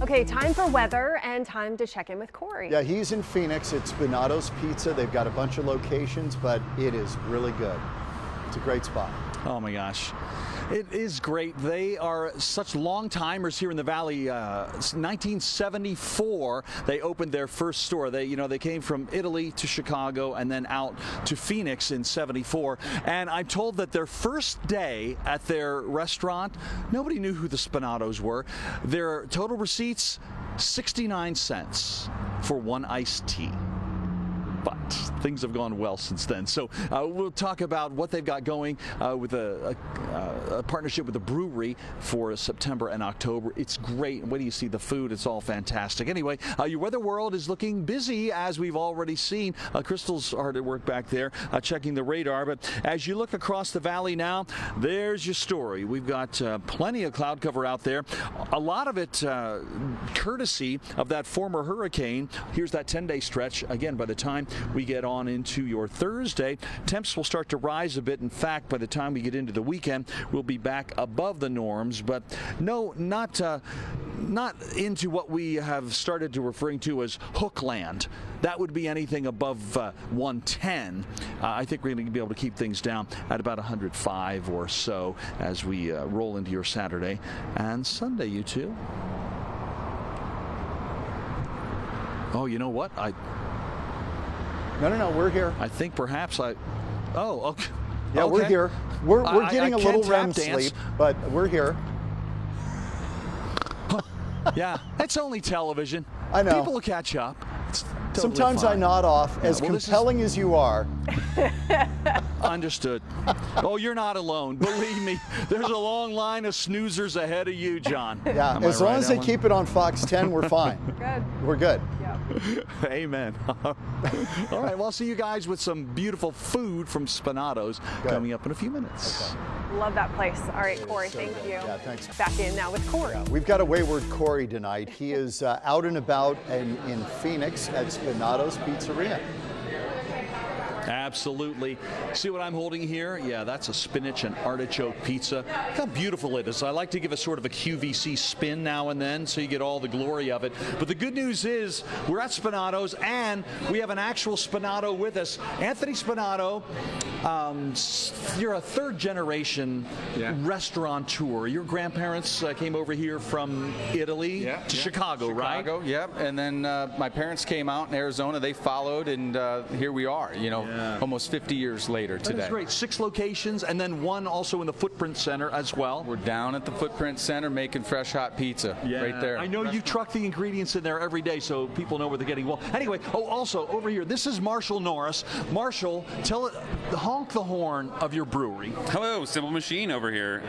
Okay, time for weather and time to check in with Corey. Yeah, he's in Phoenix. It's SPINATOS Pizza. They've got a bunch of locations, but it is really good. It's a great spot. Oh my gosh. It is great. They are such long timers here in the Valley. 1974, they opened their first store. They came from Italy to Chicago and then out to Phoenix in '74. And I'm told that their first day at their restaurant, nobody knew who the SPINATOS were. Their total receipts, 69 cents for one iced tea. But things have gone well since then. So we'll talk about what they've got going with a partnership with the brewery for September and October. It's great. Wait till you see the food. It's all fantastic. Anyway, your weather world is looking busy, as we've already seen. Crystal's hard at work back there checking the radar. But as you look across the valley now, there's your story. We've got plenty of cloud cover out there. A lot of it courtesy of that former hurricane. Here's that 10-day stretch. Again, by the time we get on into your Thursday, temps will start to rise a bit. In fact, by the time we get into the weekend, we'll be back above the norms. But no, not into what we have started to referring to as hookland. That would be anything above 110. I think we're going to be able to keep things down at about 105 or so as we roll into your Saturday and Sunday, you two. Oh, you know what? No, we're here. I think perhaps Oh, okay. Yeah, okay. we're here. We're getting a little REM dance. sleep, but we're here. Yeah, it's only television. I know. People will catch up. It's totally Sometimes fine. I nod off. Yeah, as well, compelling as you are. Understood. Oh, you're not alone. Believe me, there's a long line of snoozers ahead of you, John. Yeah, Am I as long right, as they Ellen? keep it on FOX10, we're fine. Good. We're good. Yeah. Amen. All right, well, I'll see you guys with some beautiful food from SPINATOS coming up in a few minutes. Okay. Love that place. All right, Corey, so thank good. you. Yeah, thanks. Back in now with Corey. Yeah, we've got a wayward Corey tonight. He is out and about in Phoenix at SPINATOS Pizzeria. Absolutely. See what I'm holding here? Yeah, that's a spinach and artichoke pizza. Look how beautiful it is. I like to give a sort of a QVC spin now and then so you get all the glory of it. But the good news is we're at SPINATOS and we have an actual Spinato with us. Anthony Spinato, you're a third generation restaurateur. Your grandparents came over here from Italy to Chicago, right? Chicago, yep. And then my parents came out in Arizona. They followed, and here we are, almost 50 years later today. That's great. 6 locations, and then one also in the Footprint Center as well. We're down at the Footprint Center making fresh, hot pizza right there. I know you truck the ingredients in there every day so people know where they're getting. Well, anyway, also over here, this is Marshall Norris. Marshall, honk the horn of your brewery. Hello, Simple Machine over here.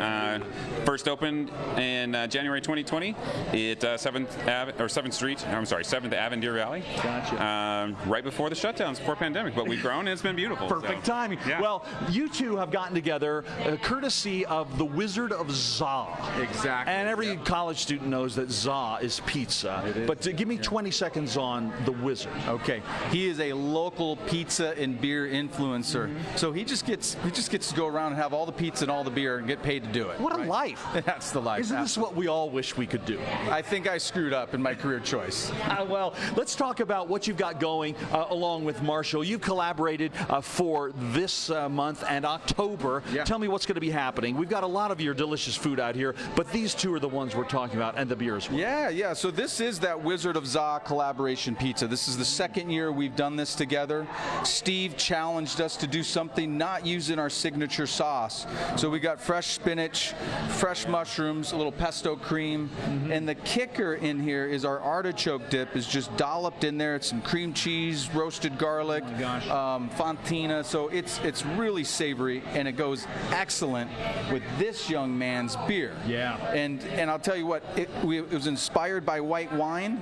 First opened in January 2020 at 7th Ave in Deer Valley. Gotcha. Right before the shutdowns, before pandemic, but we've grown and it's been beautiful. Perfect timing. Yeah. Well, you two have gotten together courtesy of the Wizard of Za. Exactly. And every college student knows that Za is pizza. It is. But give me 20 seconds on the Wizard. Okay. He is a local pizza and beer influencer. So he just gets to go around and have all the pizza and all the beer and get paid to do it. What a life. That's the life. Isn't this what we all wish we could do? I think I screwed up in my career choice. Well, let's talk about what you've got going along with Marshall. You've collaborated for this month and October. Yeah. Tell me what's going to be happening. We've got a lot of your delicious food out here, but these two are the ones we're talking about, and the beer as well. Yeah. So this is that Wizard of Za collaboration pizza. This is the second year we've done this together. Steve challenged us to do something not using our signature sauce. So we got fresh spinach, fresh mushrooms, a little pesto cream, and the kicker in here is our artichoke dip is just dolloped in there. It's some cream cheese, roasted garlic, fontina. So it's really savory, and it goes excellent with this young man's beer. Yeah. And I'll tell you what, it was inspired by white wine,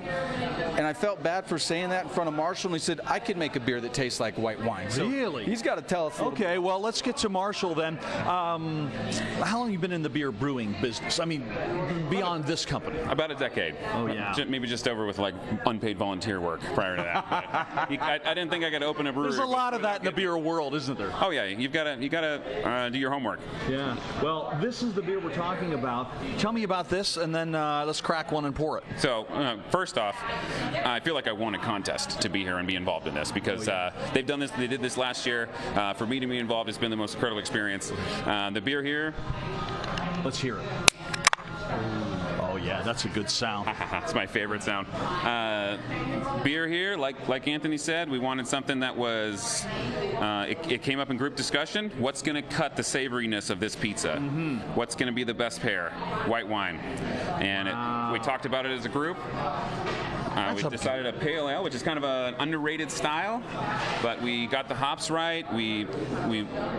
and I felt bad for saying that in front of Marshall, and he said, I could make a beer that tastes like white wine. So Really? he's got to tell us. Okay, well, let's get to Marshall then. How long have you been in the beer brewing business? I mean, beyond this company. About a decade. Oh, yeah. Maybe just over with like unpaid volunteer work prior to that. But I didn't think I could open a brewery. There's a lot of that in the beer world, isn't there? Oh yeah, you gotta do your homework. Yeah. Well, this is the beer we're talking about. Tell me about this, and then let's crack one and pour it. So first off, I feel like I won a contest to be here and be involved in this because they've done this. They did this last year. For me to be involved, it's been the most incredible experience. The beer here. Let's hear it. Oh yeah, that's a good sound. It's my favorite sound. Beer here, like Anthony said, we wanted something that was. It came up in group discussion. What's going to cut the savoriness of this pizza? What's going to be the best pair? White wine. And we talked about it as a group. We decided a pale ale, which is kind of an underrated style, but we got the hops right. We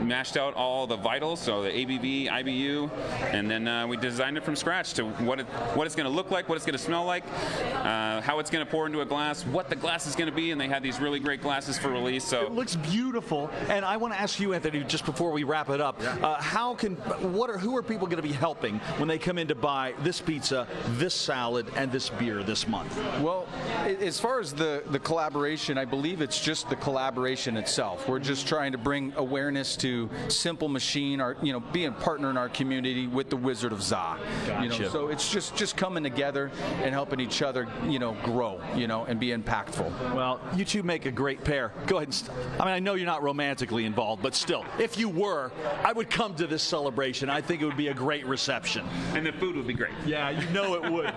mashed out all the vitals, so the ABV, IBU, and then we designed it from scratch to what it's going to look like, what it's going to smell like, how it's going to pour into a glass, what the glass is going to be, and they had these really great glasses for release. So it looks beautiful, and I want to ask you, Anthony, just before we wrap it up, who are people going to be helping when they come in to buy this pizza, this salad, and this beer this month? Well, as far as the collaboration, I believe it's just the collaboration itself. We're just trying to bring awareness to Simple Machine, being a partner in our community with the Wizard of Za. Gotcha. So it's just coming together and helping each other, grow, and be impactful. Well, you two make a great pair. Go ahead and I know you're not romantically involved, but still, if you were, I would come to this celebration. I think it would be a great reception. and the food would be great. Yeah, you know it would.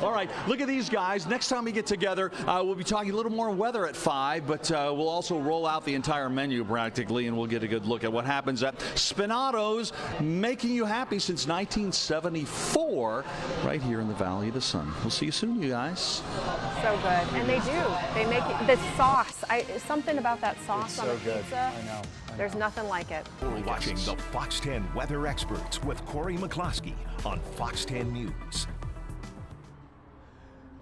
All right, look at these guys. Next time we get together, we'll be talking a little more weather at 5, but we'll also roll out the entire menu practically, and we'll get a good look at what happens at SPINATOS, making you happy since 1974, right here in the Valley of the Sun. We'll see you soon, you guys. So good. And they do. They make it, the sauce. Something about that sauce on so the good. pizza. I know. There's nothing like it. We're watching the Fox 10 Weather Experts with Corey McCloskey on Fox 10 News.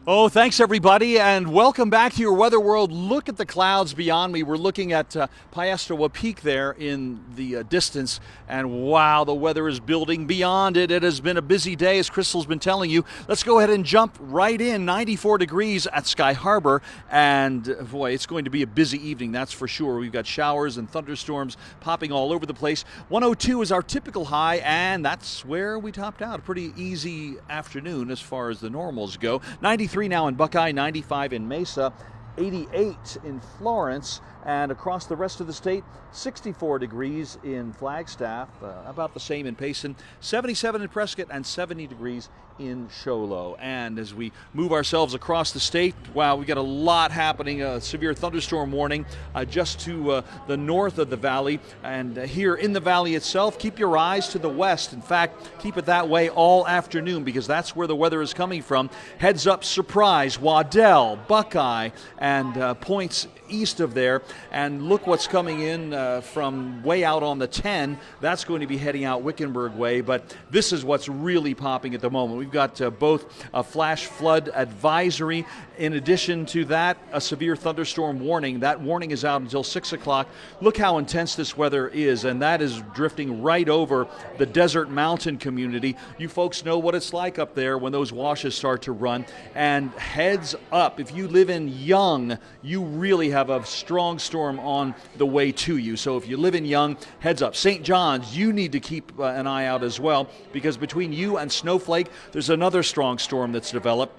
Oh, thanks everybody, and welcome back to your weather world. Look at the clouds beyond me. We're looking at Piestewa Peak there in the distance, and wow, the weather is building beyond it. It has been a busy day, as Crystal's been telling you. Let's go ahead and jump right in. 94 degrees at Sky Harbor, and boy, it's going to be a busy evening, that's for sure. We've got showers and thunderstorms popping all over the place. 102 is our typical high, and that's where we topped out. A pretty easy afternoon as far as the normals go. 93 now in Buckeye, 95 in Mesa, 88 in Florence, and across the rest of the state, 64 degrees in Flagstaff, about the same in Payson, 77 in Prescott, and 70 degrees in Show Low. And as we move ourselves across the state, wow, we got a lot happening. A severe thunderstorm warning just to the north of the valley, and here in the valley itself, keep your eyes to the west. In fact, keep it that way all afternoon, because that's where the weather is coming from. Heads up, Surprise, Waddell, Buckeye, and points east of there. And look what's coming in from way out on the 10. That's going to be heading out Wickenburg way, but this is what's really popping at the moment. We've got both a flash flood advisory. In addition to that, a severe thunderstorm warning. That warning is out until 6 o'clock. Look how intense this weather is, and that is drifting right over the desert mountain community. You folks know what it's like up there when those washes start to run. And heads up, if you live in Young, you really have a strong storm on the way to you. So if you live in Young, heads up. St. John's, you need to keep an eye out as well, because between you and Snowflake, there's another strong storm that's developed.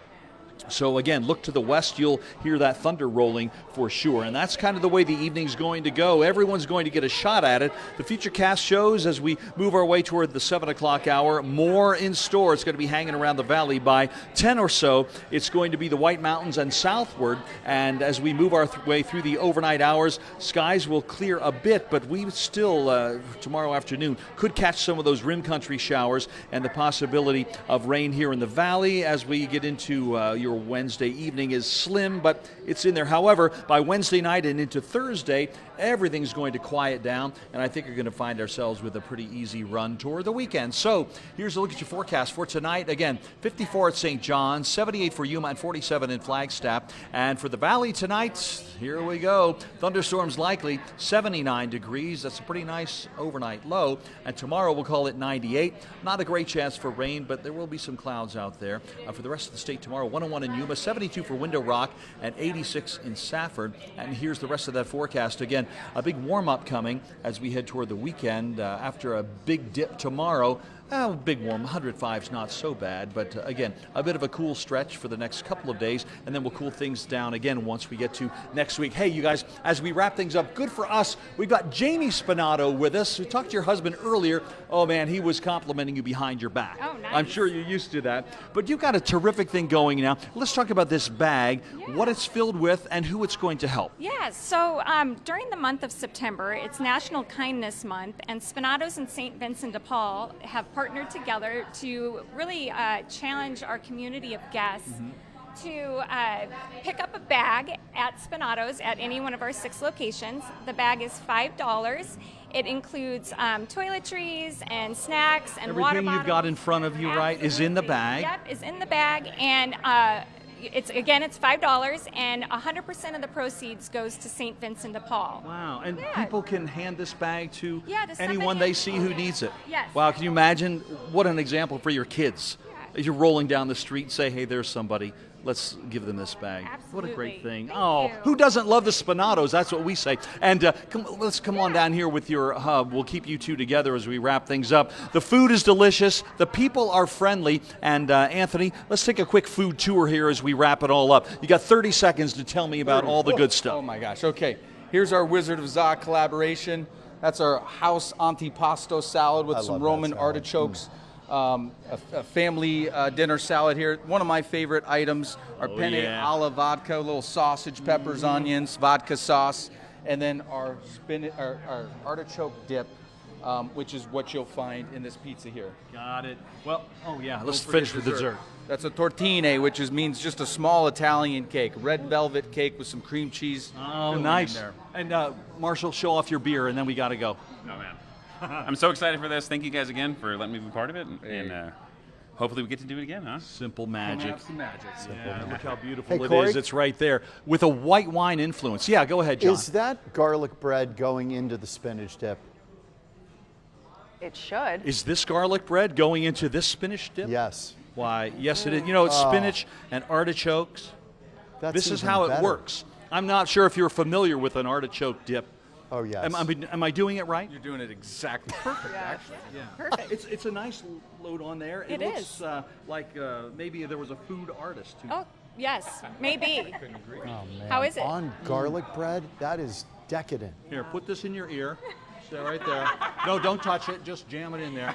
So again, look to the west, you'll hear that thunder rolling for sure. And that's kind of the way the evening's going to go. Everyone's going to get a shot at it. The Futurecast shows as we move our way toward the 7 o'clock hour. More in store. It's going to be hanging around the valley by 10 or so. It's going to be the White Mountains and southward. And as we move our way through the overnight hours, skies will clear a bit, but we still, tomorrow afternoon, could catch some of those rim country showers and the possibility of rain here in the valley as we get into your Wednesday evening is slim, but it's in there. However, by Wednesday night and into Thursday, everything's going to quiet down, and I think you're going to find ourselves with a pretty easy run toward the weekend. So here's a look at your forecast for tonight. Again, 54 at St. John's, 78 for Yuma, and 47 in Flagstaff. And for the valley tonight, here we go. Thunderstorms likely, 79 degrees. That's a pretty nice overnight low. And tomorrow we'll call it 98. Not a great chance for rain, but there will be some clouds out there. For the rest of the state tomorrow, 101 71 in Yuma, 72 for Window Rock, and 86 in Safford. And here's the rest of that forecast. Again, a big warm-up coming as we head toward the weekend after a big dip tomorrow. Big warm, 105 is not so bad, but again, a bit of a cool stretch for the next couple of days, and then we'll cool things down again once we get to next week. Hey, you guys, as we wrap things up, good for us, we've got Jamie Spinato with us. We talked to your husband earlier. Oh, man, he was complimenting you behind your back. Oh, nice. I'm sure you're used to that. But you've got a terrific thing going now. Let's talk about this bag, what it's filled with, and who it's going to help. Yeah, so during the month of September, it's National Kindness Month, and Spinatos and St. Vincent de Paul have partnered together to really challenge our community of guests to pick up a bag at Spinatos at any one of our 6 locations. The bag is $5. It includes toiletries and snacks and water Everything bottles. you've got in front of you, right, is in the bag. Yep, is in the bag, and it's $5, and 100% of the proceeds goes to St. Vincent de Paul. Wow, and Yeah. people can hand this bag to Yeah, to somebody anyone they see who needs it. Yes. Wow, can you imagine what an example for your kids? As you're rolling down the street and say, hey, there's somebody, let's give them this bag. What a great Absolutely. thing. Thank you. Who doesn't love the Spinatos? That's what we say. And let's come on down here with your hub. We'll keep you two together as we wrap things up. The food is delicious. The people are friendly. And Anthony, let's take a quick food tour here as we wrap it all up. You got 30 seconds to tell me about all the good stuff. Oh my gosh, okay. Here's our Wizard of Za collaboration. That's our house antipasto salad with I some love that Roman salad. artichokes. A family dinner salad here. One of my favorite items are penne alla vodka, little sausage, peppers, onions, vodka sauce, and then our our artichoke dip, which is what you'll find in this pizza here. Got it. Well, oh yeah, let's Don't forget finish with dessert. That's a tortine, which means just a small Italian cake, red velvet cake with some cream cheese. Oh, filling nice. in there. And Marshall, show off your beer, and then we got to go. Oh, man. I'm so excited for this. Thank you guys again for letting me be part of it, and hopefully we get to do it again, huh? Simple magic. Have some magic. Yeah, look how beautiful Hey, it Corey? is. It's right there with a white wine influence. Yeah, go ahead, John. Is that garlic bread going into the spinach dip? It should. Is this garlic bread going into this spinach dip? Yes. Why, yes, it is. You know, it's spinach and artichokes. That's This is even how it better. works. I'm not sure if you're familiar with an artichoke dip. Oh, yes. Am I doing it right? You're doing it exactly perfect, actually. Perfect. It's a nice load on there. It looks is. like maybe there was a food artist who Oh, yes, maybe. Oh, man. How is it? On garlic bread? That is decadent. Here, put this in your ear. Stay right there. No, don't touch it. Just jam it in there.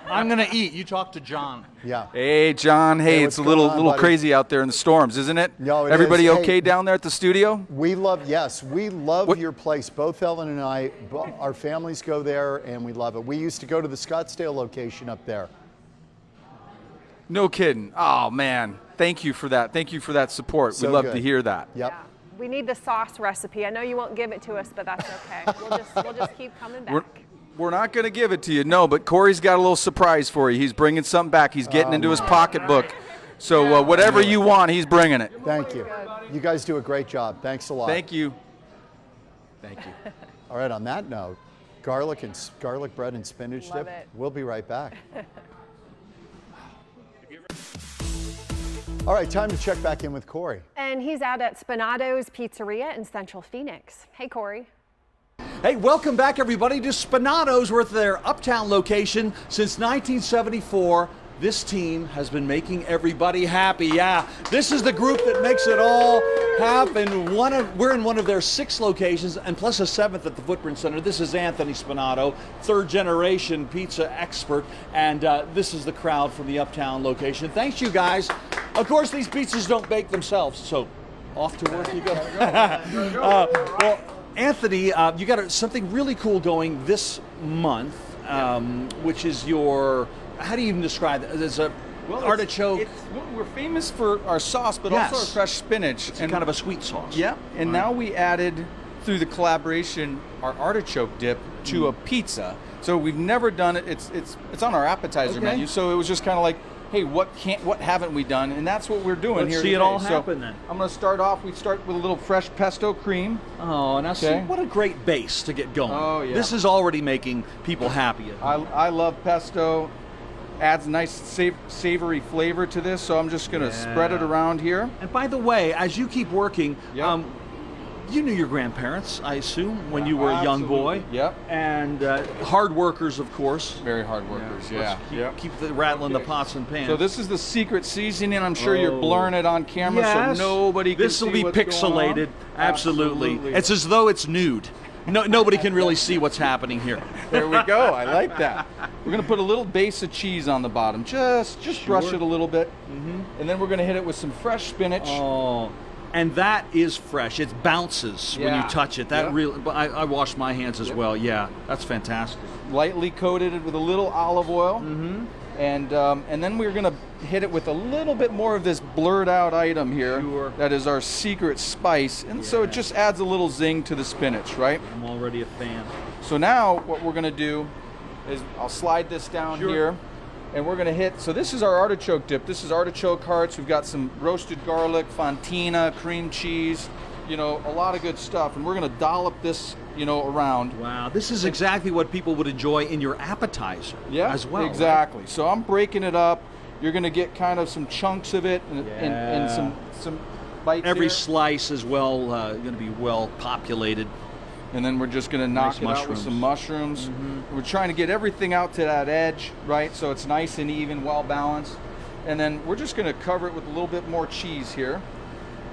I'm going to eat. You talk to John. Yeah. Hey, John. Hey, what's it's a little going on, buddy? crazy out there in the storms, isn't it? No, it Everybody is. okay Hey. down there at the studio? We love What- your place. Both Ellen and I, our families go there and we love it. We used to go to the Scottsdale location up there. No kidding. Oh, man. Thank you for that. Thank you for that support. So We love good. to hear that. Yep. Yeah. We need the sauce recipe. I know you won't give it to us, but that's okay. We'll just keep coming back. We're not going to give it to you, no, but Corey's got a little surprise for you. He's bringing something back. He's getting into his pocketbook. So whatever you want, he's bringing it. Thank you. You guys do a great job. Thanks a lot. Thank you. Thank you. All right, on that note, garlic bread and spinach Love dip. it. We'll be right back. All right, time to check back in with Corey. And he's out at Spinatos Pizzeria in Central Phoenix. Hey, Corey. Hey, welcome back, everybody, to Spinatos. We're at their Uptown location since 1974. This team has been making everybody happy. Yeah, this is the group that makes it all happen. We're in one of their 6 locations, and plus a 7th at the Footprint Center. This is Anthony Spinato, 3rd-generation pizza expert, and this is the crowd from the Uptown location. Thanks, you guys. Of course, these pizzas don't bake themselves, so off to work you go. Well, Anthony, you got something really cool going this month, which is your. How do you even describe it? It's a artichoke. We're famous for our sauce, but Yes. also our fresh spinach. It's kind of a sweet sauce. Yeah, and now we added, through the collaboration, our artichoke dip to a pizza. So we've never done it. It's on our appetizer Okay. menu. So it was just kind of like, hey, what haven't we done? And that's what we're doing Let's here see it today. all So happen then. I'm going to start off. We start with a little fresh pesto cream. Oh, now see, Okay. what a great base to get going. Oh, yeah. This is already making people happy. I love pesto. adds a nice savory flavor to this. So I'm just going to spread it around here. And by the way, as you keep working, Yep. you knew your grandparents, I assume, when you were a young boy. Yep. And hard workers, of course. Very hard workers, yeah. Let's keep the rattling the pots and pans. So this is the secret seasoning. I'm sure you're blurring it on camera Yes. so nobody can This will see be what's going pixelated. on. Absolutely. It's as though it's nude. Nobody can really see what's happening here. There we go. I like that. We're going to put a little base of cheese on the bottom. Just brush it a little bit. And then we're going to hit it with some fresh spinach. Oh, and that is fresh. It bounces when you Yeah. touch it. That Yep. really. I wash my hands as well. Yeah, that's fantastic. Lightly coated it with a little olive oil. And then we're going to hit it with a little bit more of this blurred out item here. Sure. That is our secret spice. And so it just adds a little zing to the spinach, right? I'm already a fan. So now what we're going to do is I'll slide this down Sure. here. And we're going to hit, so this is our artichoke dip. This is artichoke hearts. We've got some roasted garlic, fontina, cream cheese, you know, a lot of good stuff. And we're going to dollop this, you know, around. Wow, this is exactly what people would enjoy in your appetizer as well. Exactly. So I'm breaking it up. You're going to get kind of some chunks of it and some bites Every here. slice is well going to be well populated. And then we're just going to knock Nice it out with some mushrooms. We're trying to get everything out to that edge, right? So it's nice and even, well balanced. And then we're just going to cover it with a little bit more cheese here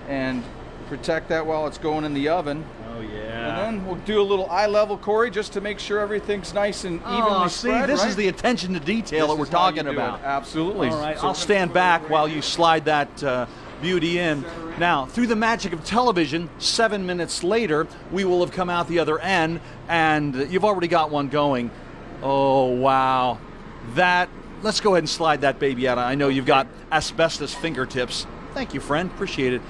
and protect that while it's going in the oven. Oh And yeah. then we'll do a little eye level, Corey, just to make sure everything's nice and evenly spread. this right? is the attention to detail This that we're is how you talking do it. about. Absolutely. All right, So I'll stand back while you slide that beauty in. Now, through the magic of television, 7 minutes later, we will have come out the other end, and you've already got one going. Oh, wow. Let's go ahead and slide that baby out. I know you've got asbestos fingertips. Thank you, friend. Appreciate it.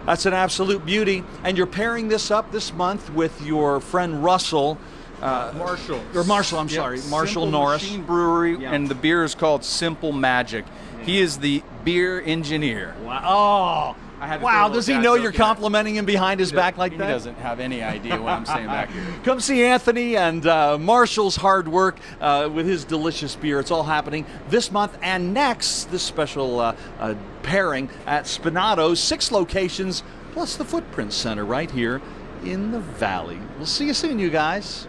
That's an absolute beauty. And you're pairing this up this month with your friend Russell. Marshall. Or Marshall, I'm sorry. Marshall Simple Norris. Machine Brewery, Yeah. and the beer is called Simple Magic. He is the beer engineer. Wow. I had to Wow, throw does he that know joke you're in there. complimenting him behind his back like He that? doesn't have any idea what I'm saying back here. Come see Anthony and Marshall's hard work with his delicious beer. It's all happening this month and next, this special pairing at SPINATOS, 6 locations, plus the Footprint Center right here in the Valley. We'll see you soon, you guys.